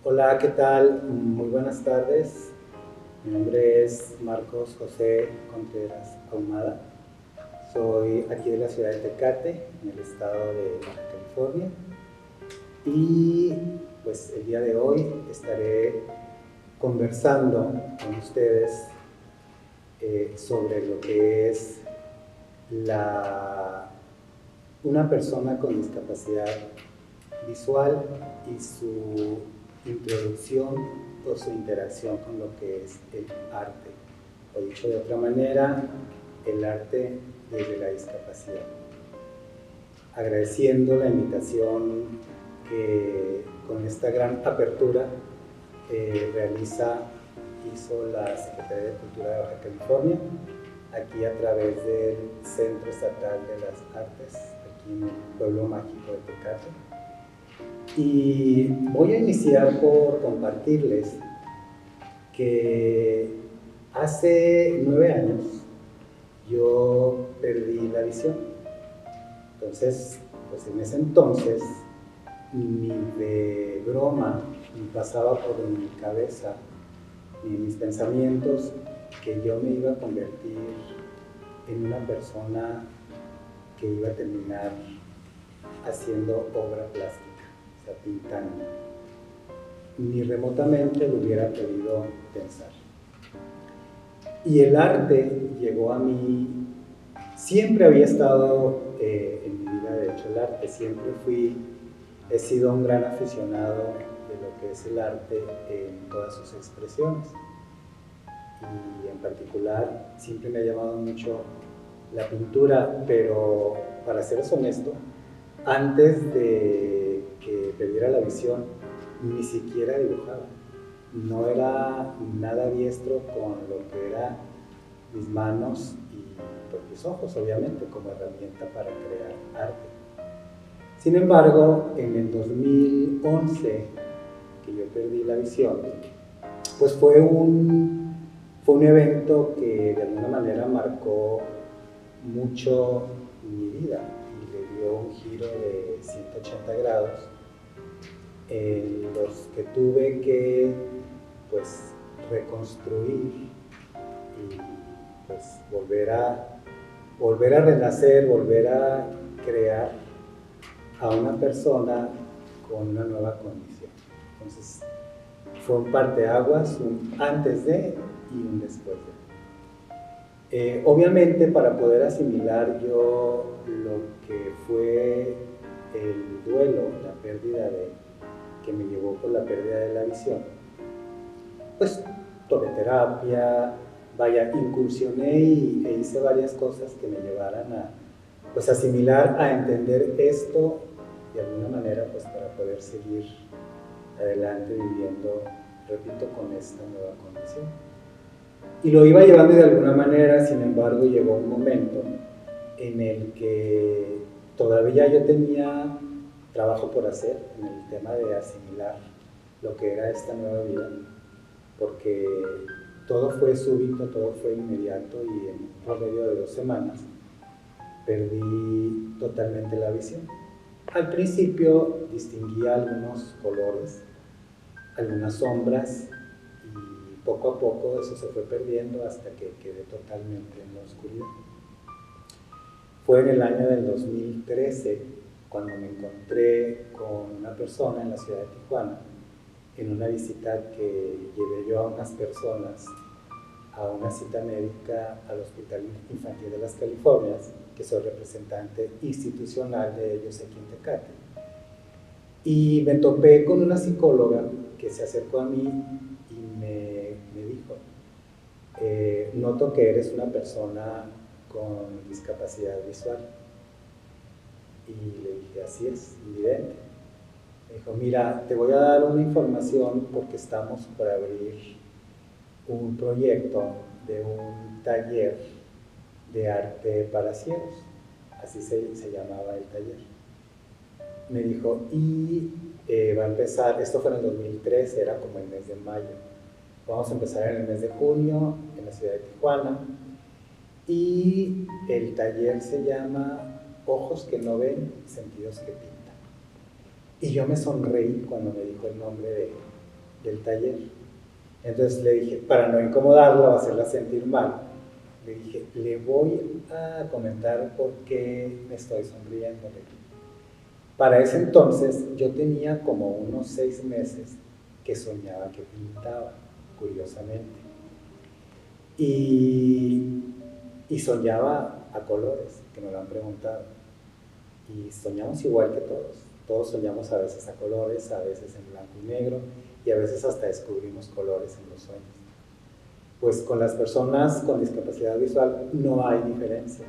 Hola, ¿qué tal? Muy buenas tardes. Mi nombre es Marcos José Contreras Ahumada. Soy aquí de la ciudad de Tecate, en el estado de Baja California. Y pues el día de hoy estaré conversando con ustedes sobre lo que es la, una persona con discapacidad visual y su introducción o su interacción con lo que es el arte, o dicho de otra manera, el arte desde la discapacidad. Agradeciendo la invitación que con esta gran apertura hizo la Secretaría de Cultura de Baja California, aquí a través del Centro Estatal de las Artes, aquí en el pueblo mágico de Tecate. Y voy a iniciar por compartirles que hace 9 años yo perdí la visión. Entonces, pues en ese entonces, ni de broma, ni pasaba por mi cabeza, ni en mis pensamientos, que yo me iba a convertir en una persona que iba a terminar haciendo obra plástica, o sea, pintando. Ni remotamente lo hubiera podido pensar. Y el arte llegó a mí, siempre había estado en mi vida, de hecho el arte, he sido un gran aficionado de lo que es el arte en todas sus expresiones. Y en particular siempre me ha llamado mucho la pintura, pero para serles honesto, antes de que perdiera la visión, ni siquiera dibujaba. No era nada diestro con lo que eran mis manos y pues, mis ojos, obviamente, como herramienta para crear arte. Sin embargo, en el 2011, que yo perdí la visión, pues fue un evento que de alguna manera marcó mucho mi vida y le dio un giro de 180 grados en los que tuve que pues reconstruir y pues volver a renacer, volver a crear a una persona con una nueva condición. Entonces fue un parteaguas, un antes de y un después de. Obviamente para poder asimilar yo lo que fue el duelo, la pérdida que me llevó por la pérdida de la visión, pues tomé terapia, vaya, incursioné e hice varias cosas que me llevaran a pues asimilar, a entender esto de alguna manera pues para poder seguir adelante viviendo, repito, con esta nueva condición. Y lo iba llevando de alguna manera, sin embargo llegó un momento en el que todavía yo tenía trabajo por hacer en el tema de asimilar lo que era esta nueva vida, porque todo fue súbito, todo fue inmediato y en un promedio de 2 semanas perdí totalmente la visión. Al principio distinguía algunos colores, algunas sombras y poco a poco eso se fue perdiendo hasta que quedé totalmente en la oscuridad. Fue en el año del 2013 cuando me encontré con una persona en la ciudad de Tijuana en una visita que llevé yo a unas personas a una cita médica al Hospital Infantil de las Californias, que soy representante institucional de ellos aquí en Tecate. Y me topé con una psicóloga que se acercó a mí y me dijo, noto que eres una persona con discapacidad visual. Y le dije, así es, evidente. Me dijo, mira, te voy a dar una información porque estamos por abrir un proyecto de un taller de arte para ciegos. Así se llamaba el taller. Me dijo, y va a empezar, esto fue en el 2013, era como el mes de mayo. Vamos a empezar en el mes de junio en la ciudad de Tijuana. Y el taller se llama Ojos que no ven, sentidos que pintan. Y yo me sonreí cuando me dijo el nombre del taller. Entonces le dije, para no incomodarla o hacerla sentir mal, le dije, le voy a comentar por qué me estoy sonriendo. Para ese entonces yo tenía como unos 6 meses que soñaba que pintaba, curiosamente. Y, y soñaba a colores, que me lo han preguntado. Y soñamos igual que todos. Todos soñamos a veces a colores, a veces en blanco y negro, y a veces hasta descubrimos colores en los sueños. Pues con las personas con discapacidad visual no hay diferencia,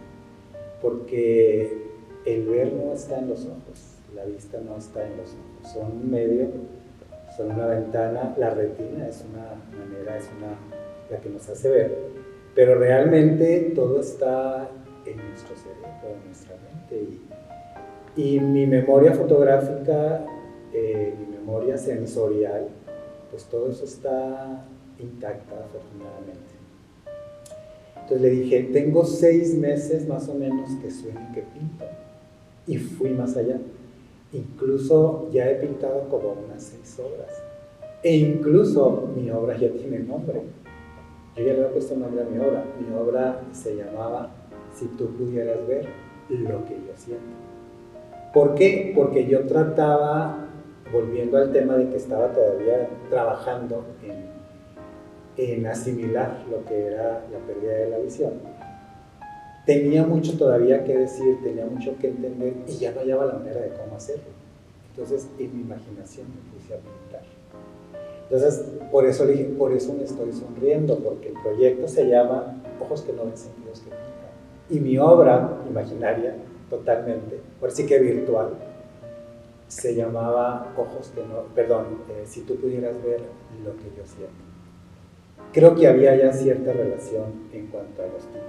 porque el ver no está en los ojos, la vista no está en los ojos, son un medio, son una ventana, la retina es una manera, la que nos hace ver, pero realmente todo está en nuestro cerebro, en nuestra mente, y mi memoria fotográfica, mi memoria sensorial, pues todo eso está intacta, afortunadamente. Entonces le dije, tengo 6 meses más o menos que sueño que pinto. Y fui más allá. Incluso ya he pintado como unas 6 obras. E incluso mi obra ya tiene nombre. Yo ya le he puesto nombre a mi obra. Mi obra se llamaba Si tú pudieras ver lo que yo siento. ¿Por qué? Porque yo trataba, volviendo al tema de que estaba todavía trabajando en asimilar lo que era la pérdida de la visión, tenía mucho todavía que decir, tenía mucho que entender y ya no hallaba la manera de cómo hacerlo. Entonces, en mi imaginación me puse a pintar. Entonces, por eso le dije, por eso me estoy sonriendo, porque el proyecto se llama Ojos que no ven, sentidos que pintan. Y mi obra imaginaria, totalmente, por sí que virtual, se llamaba Si tú pudieras ver lo que yo siento. Creo que había ya cierta relación en cuanto a los títulos.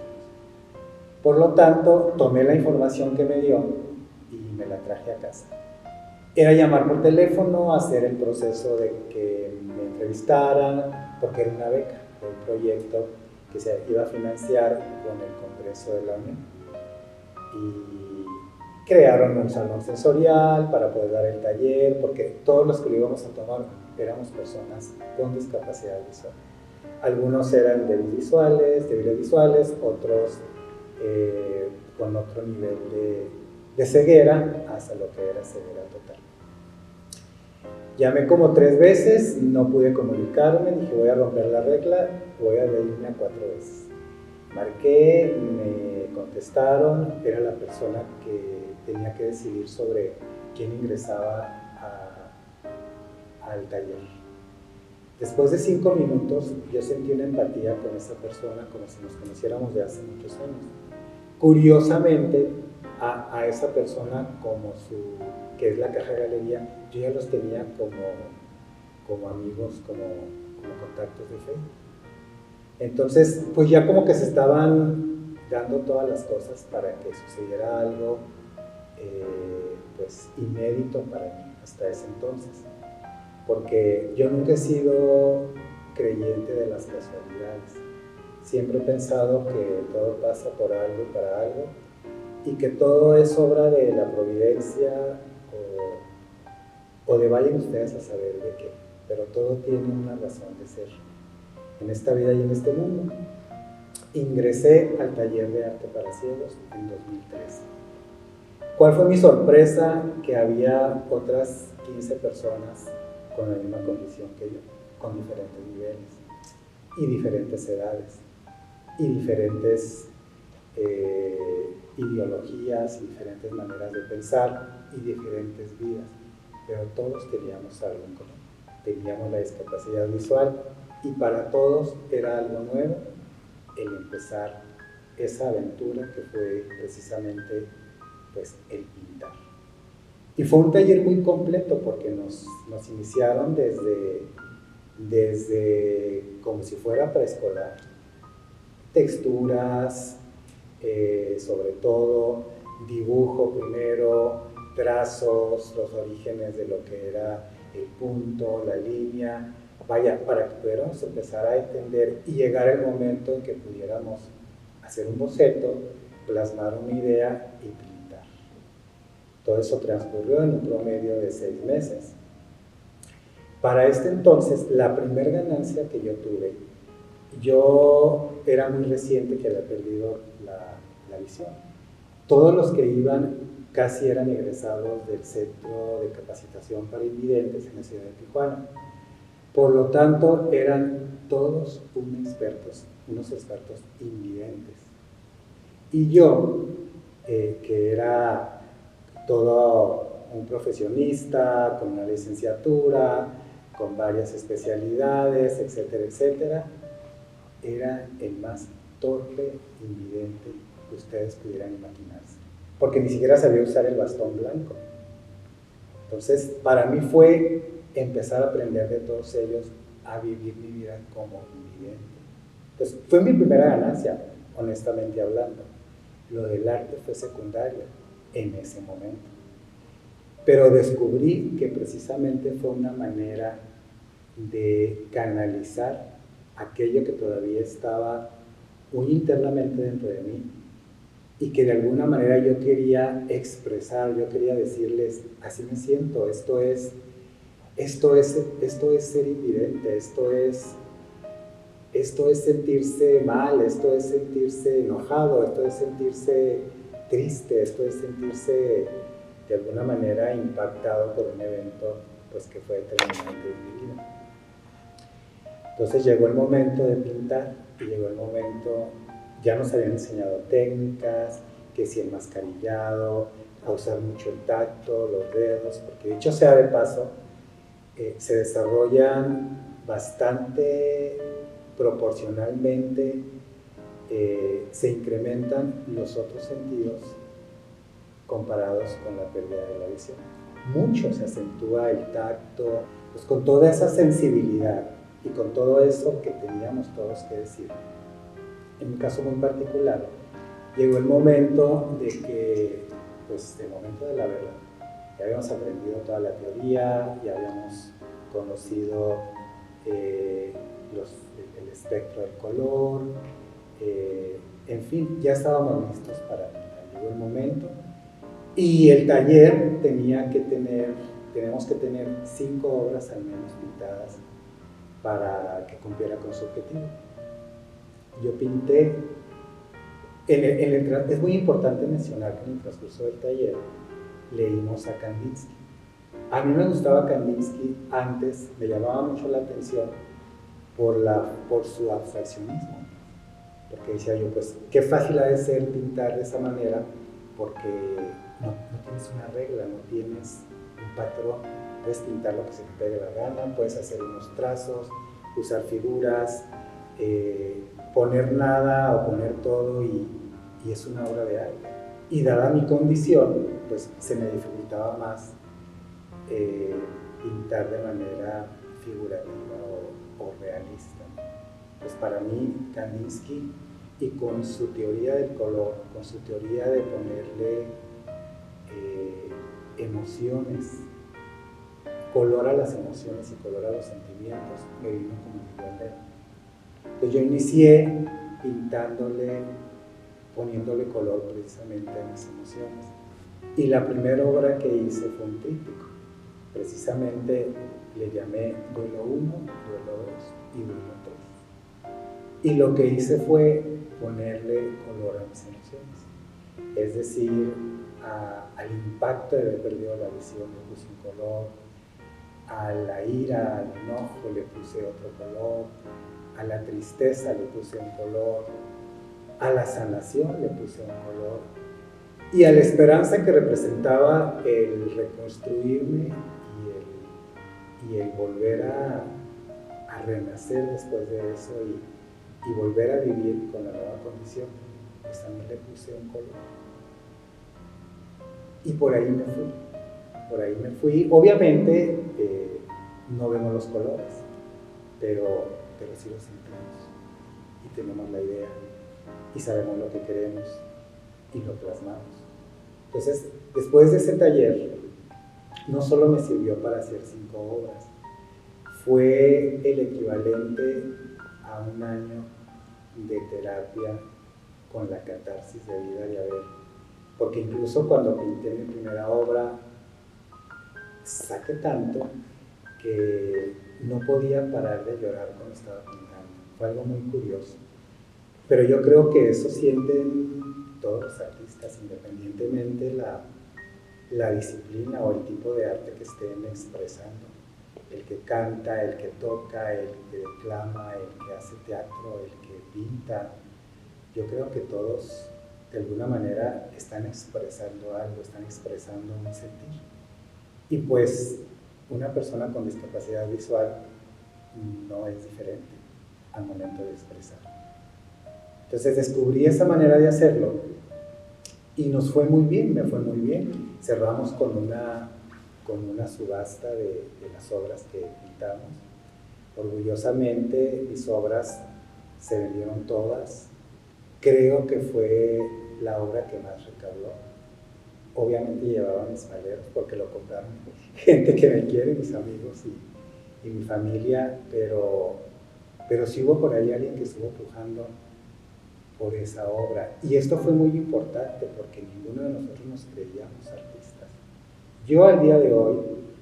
Por lo tanto, tomé la información que me dio y me la traje a casa. Era llamar por teléfono, hacer el proceso de que me entrevistaran, porque era una beca, un proyecto que se iba a financiar con el Congreso de la UNED. Y crearon un salón sensorial para poder dar el taller, porque todos los que lo íbamos a tomar éramos personas con discapacidad visual. Algunos eran débiles visuales, otros con otro nivel de ceguera, hasta lo que era ceguera total. Llamé como 3 veces, no pude comunicarme, dije voy a romper la regla, voy a irme a 4 veces. Marqué, me contestaron, era la persona que tenía que decidir sobre quién ingresaba al taller. Después de 5 minutos, yo sentí una empatía con esa persona como si nos conociéramos de hace muchos años. Curiosamente, a esa persona, que es la caja de galería, yo ya los tenía como amigos, como contactos de Facebook. Entonces, pues ya como que se estaban dando todas las cosas para que sucediera algo pues inédito para mí hasta ese entonces. Porque yo nunca he sido creyente de las casualidades. Siempre he pensado que todo pasa por algo y para algo, y que todo es obra de la providencia o de vayan ustedes a saber de qué, pero todo tiene una razón de ser en esta vida y en este mundo. Ingresé al taller de arte para ciegos en 2013. ¿Cuál fue mi sorpresa? Que había otras 15 personas con la misma condición que yo, con diferentes niveles y diferentes edades y diferentes ideologías y diferentes maneras de pensar y diferentes vidas, pero todos teníamos algo en común, teníamos la discapacidad visual y para todos era algo nuevo el empezar esa aventura que fue precisamente pues el pintar. Y fue un taller muy completo porque nos iniciaron desde como si fuera preescolar, texturas, sobre todo dibujo primero, trazos, los orígenes de lo que era el punto, la línea, vaya, para que pudiéramos empezar a entender y llegar el momento en que pudiéramos hacer un boceto, plasmar una idea y pintar. Todo eso transcurrió en un promedio de 6 meses. Para este entonces, la primera ganancia que yo tuve, yo era muy reciente que había perdido la visión. Todos los que iban casi eran egresados del Centro de Capacitación para Invidentes en la ciudad de Tijuana. Por lo tanto, eran todos unos expertos invidentes. Y yo, que era todo un profesionista, con una licenciatura, con varias especialidades, etcétera, etcétera, era el más torpe invidente que ustedes pudieran imaginarse, porque ni siquiera sabía usar el bastón blanco. Entonces, para mí fue empezar a aprender de todos ellos a vivir mi vida como invidente. Entonces, fue mi primera ganancia, honestamente hablando. Lo del arte fue secundario en ese momento. Pero descubrí que precisamente fue una manera de canalizar aquello que todavía estaba muy internamente dentro de mí y que de alguna manera yo quería expresar, yo quería decirles, así me siento, esto es ser invidente, esto es sentirse mal, esto es sentirse enojado, esto es sentirse triste, esto es sentirse de alguna manera impactado por un evento pues, que fue determinante en mi vida. Entonces llegó el momento de pintar y llegó el momento, ya nos habían enseñado técnicas, que si el mascarillado, a usar mucho el tacto, los dedos, porque dicho sea de paso, se desarrollan bastante proporcionalmente, se incrementan los otros sentidos comparados con la pérdida de la visión. Mucho se acentúa el tacto, pues con toda esa sensibilidad y con todo eso que teníamos todos que decir. En mi caso muy particular, llegó el momento de que, pues el momento de la verdad, ya habíamos aprendido toda la teoría, ya habíamos conocido el espectro del color, en fin, ya estábamos listos para pintar. Llegó el momento y el taller tenemos que tener 5 obras al menos pintadas para que cumpliera con su objetivo. Yo pinté, es muy importante mencionar que en el transcurso del taller leímos a Kandinsky. A mí me gustaba Kandinsky antes, me llamaba mucho la atención por su abstraccionismo, porque decía yo, pues qué fácil ha de ser pintar de esa manera, porque no tienes una regla, no tienes un patrón, puedes pintar lo que se te pegue la gana, puedes hacer unos trazos, usar figuras, poner nada o poner todo y es una obra de arte. Y dada mi condición, pues se me dificultaba más pintar de manera figurativa o realista. Pues para mí Kandinsky, y con su teoría del color, con su teoría de ponerle emociones, color a las emociones y color a los sentimientos, me vino como un dedo. Entonces yo inicié poniéndole color precisamente a mis emociones. Y la primera obra que hice fue un tríptico. Precisamente le llamé duelo 1, duelo 2 y duelo 3. Y lo que hice fue ponerle color a mis emociones. Es decir, al impacto de haber perdido la visión le puse un color, a la ira, al enojo le puse otro color, a la tristeza le puse un color, a la sanación le puse un color, y a la esperanza que representaba el reconstruirme y el volver a renacer después de eso y volver a vivir con la nueva condición, pues también le puse un color. Y por ahí me fui. Obviamente no vemos los colores, pero sí los sentimos y tenemos la idea y sabemos lo que queremos y lo plasmamos. Entonces, después de ese taller, no solo me sirvió para hacer 5 obras, fue el equivalente a un año de terapia con la catarsis de vida y haber. Porque incluso cuando pinté mi primera obra, saqué tanto que no podía parar de llorar cuando estaba pintando. Fue algo muy curioso. Pero yo creo que eso sienten todos los artistas, independientemente la disciplina o el tipo de arte que estén expresando. El que canta, el que toca, el que declama, el que hace teatro, el que pinta. Yo creo que todos, de alguna manera, están expresando algo, están expresando un sentir. Y pues, una persona con discapacidad visual no es diferente al momento de expresar. Entonces descubrí esa manera de hacerlo y nos fue muy bien, me fue muy bien. Cerramos con una subasta de las obras que pintamos. Orgullosamente mis obras se vendieron todas. Creo que fue la obra que más recaudó. Obviamente llevaba mis maleros porque lo compraron gente que me quiere, mis amigos y mi familia, pero sí hubo por ahí alguien que estuvo pujando por esa obra. Y esto fue muy importante porque ninguno de nosotros nos creíamos artistas. Yo al día de hoy,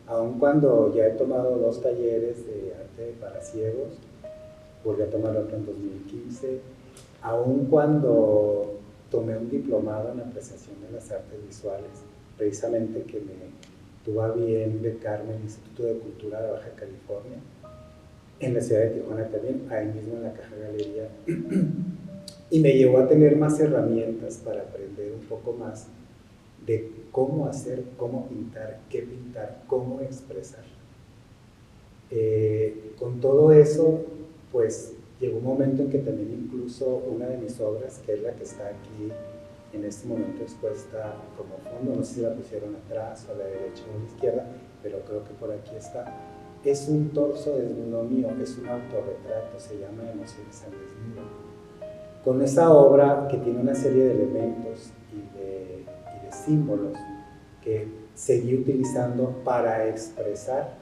aun cuando ya he tomado 2 talleres de arte para ciegos, volví a tomar otro en 2015, aun cuando tomé un diplomado en apreciación de las artes visuales, precisamente que me tuvo a bien becarme en el Instituto de Cultura de Baja California, en la ciudad de Tijuana también, ahí mismo en la Caja Galería, y me llevó a tener más herramientas para aprender un poco más de cómo hacer, cómo pintar, qué pintar, cómo expresar. Con todo eso, pues llegó un momento en que también incluso una de mis obras, que es la que está aquí en este momento expuesta como fondo, no sé si la pusieron atrás o a la derecha o a la izquierda, pero creo que por aquí está, es un torso desnudo mío, es un autorretrato, se llama Emociones al desnudo. Con esa obra que tiene una serie de elementos y de símbolos que seguí utilizando para expresar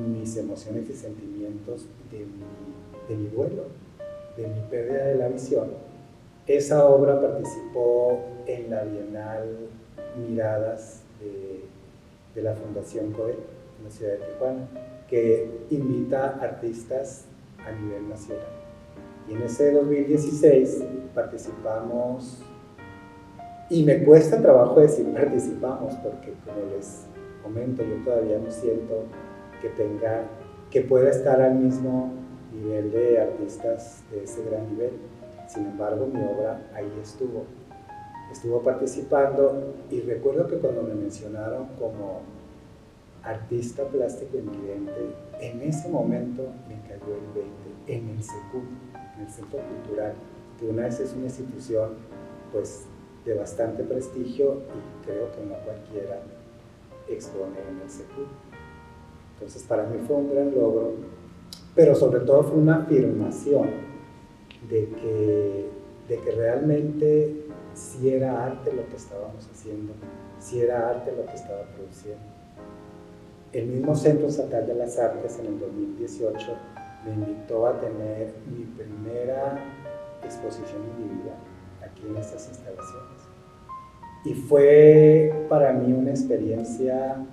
mis emociones y sentimientos de mi duelo, de mi pérdida de la visión. Esa obra participó en la Bienal Miradas de la Fundación CODE en la ciudad de Tijuana, que invita artistas a nivel nacional. Y en ese 2016 participamos, y me cuesta trabajo decir participamos, porque como les comento, yo todavía no siento que pueda estar al mismo nivel de artistas de ese gran nivel. Sin embargo, mi obra ahí estuvo participando, y recuerdo que cuando me mencionaron como artista plástico invidente, en ese momento me cayó el 20 en el CECUT, en el Centro Cultural, que una vez es una institución pues de bastante prestigio y creo que no cualquiera expone en el CECUT. Entonces para mí fue un gran logro, pero sobre todo fue una afirmación de que realmente sí era arte lo que estábamos haciendo, sí era arte lo que estaba produciendo. El mismo Centro Estatal de las Artes en el 2018 me invitó a tener mi primera exposición individual aquí en estas instalaciones. Y fue para mí una experiencia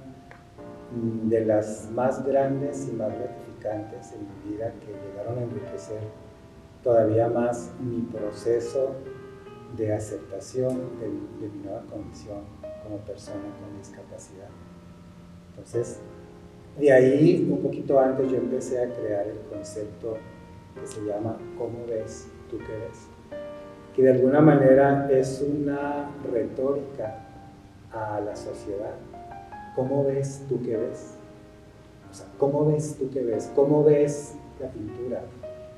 de las más grandes y más gratificantes en mi vida, que llegaron a enriquecer todavía más mi proceso de aceptación de mi nueva condición como persona con discapacidad. Entonces, de ahí, un poquito antes, yo empecé a crear el concepto que se llama ¿Cómo ves? ¿Tú qué ves? Que de alguna manera es una retórica a la sociedad. ¿Cómo ves? ¿Tú qué ves? O sea, ¿cómo ves? ¿Tú qué ves? ¿Cómo ves la pintura?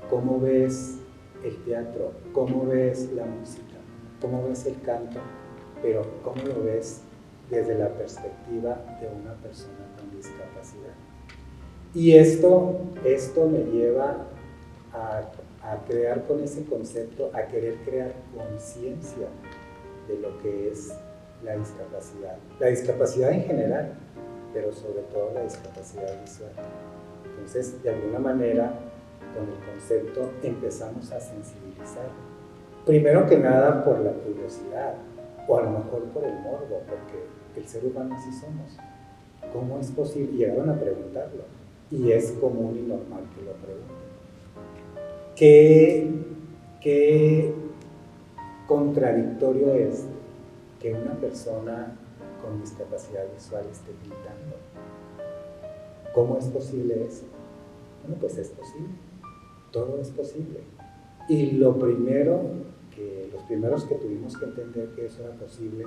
¿Cómo ves el teatro? ¿Cómo ves la música? ¿Cómo ves el canto? Pero ¿cómo lo ves desde la perspectiva de una persona con discapacidad? Y esto me lleva a crear con ese concepto, a querer crear conciencia de lo que es la discapacidad. La discapacidad en general, pero sobre todo la discapacidad visual. Entonces, de alguna manera, con el concepto empezamos a sensibilizar. Primero que nada por la curiosidad, o a lo mejor por el morbo, porque el ser humano así somos. ¿Cómo es posible? Llegaron a preguntarlo. y es común y normal que lo pregunten. ¿Qué contradictorio es que una persona con discapacidad visual esté pintando? ¿Cómo es posible eso? Bueno, pues es posible, todo es posible. Y los primeros que tuvimos que entender que eso era posible,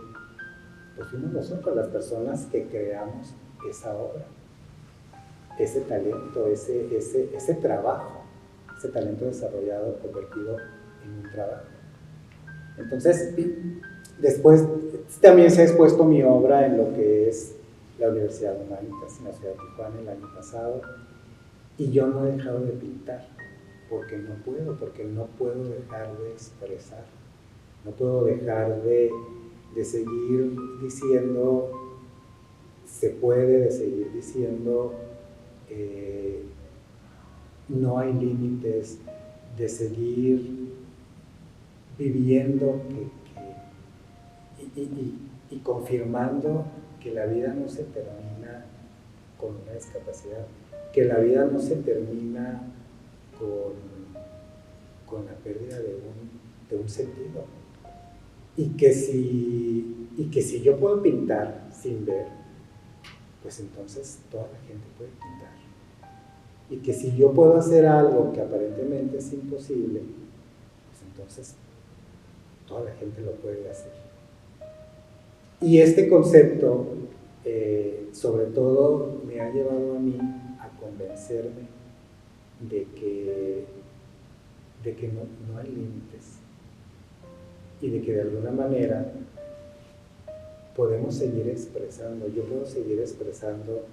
pues fuimos nosotros, las personas que creamos esa obra, ese talento, ese trabajo, ese talento desarrollado, convertido en un trabajo. Entonces, después también se ha expuesto mi obra en lo que es la Universidad de Humanitas en la ciudad de Tijuana el año pasado, y yo no he dejado de pintar, porque no puedo dejar de expresar, no puedo dejar de seguir diciendo, se puede, de seguir diciendo, no hay límites, de seguir viviendo y confirmando que la vida no se termina con una discapacidad, que la vida no se termina con la pérdida de un sentido. Y que si yo puedo pintar sin ver, pues entonces toda la gente puede pintar. Y que si yo puedo hacer algo que aparentemente es imposible, pues entonces toda la gente lo puede hacer. Y este concepto, sobre todo, me ha llevado a mí a convencerme de que no hay límites y de que de alguna manera podemos seguir expresando. Yo puedo seguir expresando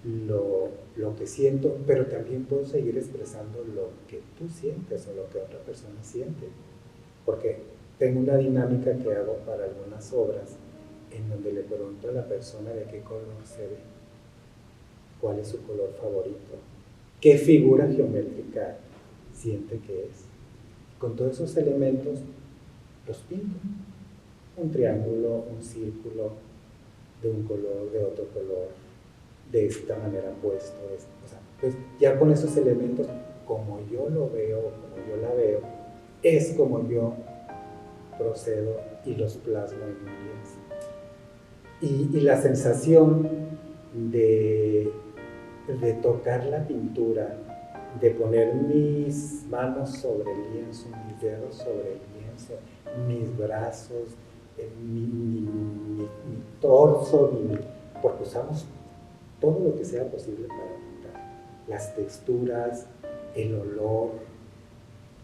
lo que siento, pero también puedo seguir expresando lo que tú sientes o lo que otra persona siente, porque tengo una dinámica que hago para algunas obras en donde le pregunto a la persona de qué color se ve, cuál es su color favorito, qué figura geométrica siente que es. Con todos esos elementos los pinto. Un triángulo, un círculo, de un color, de otro color, de esta manera puesto. O sea, pues ya con esos elementos, como yo lo veo, como yo la veo, es como yo procedo y los plasmo en un lienzo. Y la sensación de tocar la pintura, de poner mis manos sobre el lienzo, mis dedos sobre el lienzo, mis brazos, mi torso, porque usamos todo lo que sea posible para pintar. Las texturas, el olor,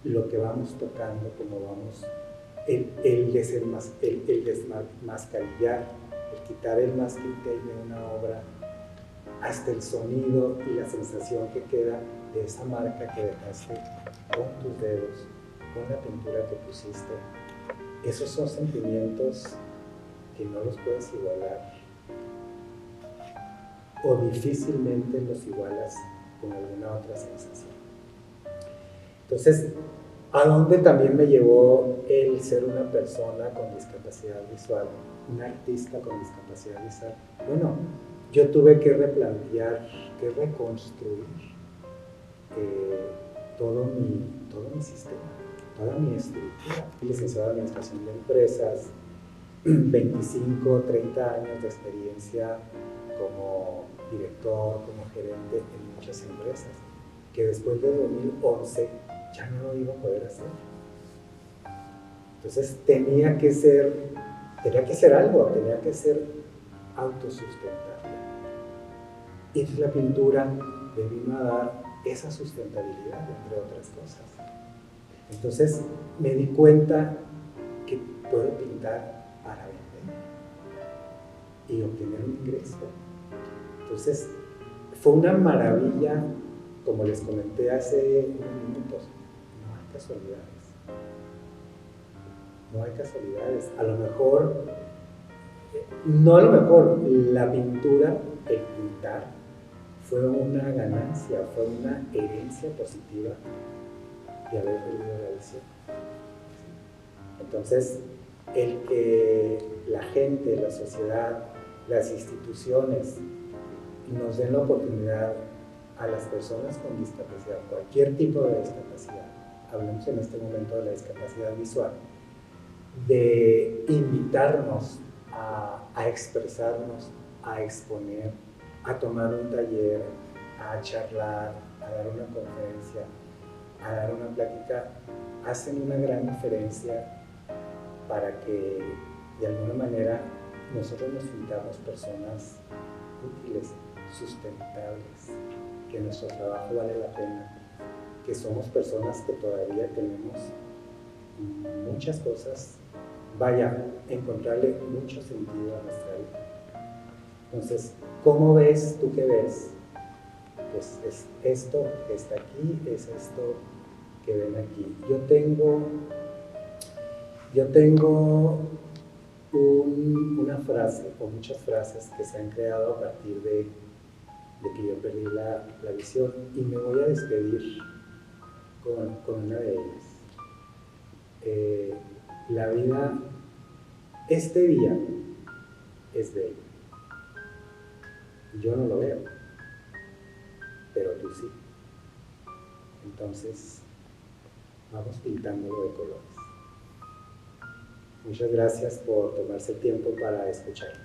lo que vamos tocando, cómo vamos, el desmascarillar, el quitar el masking de una obra, hasta el sonido y la sensación que queda de esa marca que dejaste con tus dedos, con la pintura que pusiste. Esos son sentimientos que no los puedes igualar, o difícilmente los igualas con alguna otra sensación. Entonces, ¿a dónde también me llevó el ser una persona con discapacidad visual, un artista con discapacidad visual? Bueno, yo tuve que replantear, que reconstruir todo mi sistema, toda mi estructura. Soy licenciado en Administración de Empresas, 25, 30 años de experiencia como director, como gerente en muchas empresas, que después de 2011 ya no lo iba a poder hacer. Entonces tenía que hacer algo, tenía que ser autosustentable. Y entonces la pintura me vino a dar esa sustentabilidad, entre otras cosas. Entonces me di cuenta que puedo pintar para vender y obtener un ingreso. Entonces fue una maravilla, como les comenté hace unos minutos. No hay casualidades. No hay casualidades. La pintura, el pintar, fue una ganancia, fue una herencia positiva de haber perdido la visión. Entonces, el que la gente, la sociedad, las instituciones nos den la oportunidad a las personas con discapacidad, cualquier tipo de discapacidad, hablamos en este momento de la discapacidad visual, de invitarnos a expresarnos, a exponer, a tomar un taller, a charlar, a dar una conferencia, a dar una plática, hacen una gran diferencia para que de alguna manera nosotros nos sintamos personas útiles, sustentables, que nuestro trabajo vale la pena, que somos personas que todavía tenemos muchas cosas, vaya, encontrarle mucho sentido a nuestra vida. Entonces, ¿cómo ves? ¿Tú qué ves? Pues es esto que está aquí, es esto que ven aquí. Yo tengo una frase o muchas frases que se han creado a partir de que yo perdí la visión, y me voy a despedir con una de ellas. La vida, este día es bello. Yo no lo veo, pero tú sí. Entonces, vamos pintándolo de colores. Muchas gracias por tomarse el tiempo para escucharme.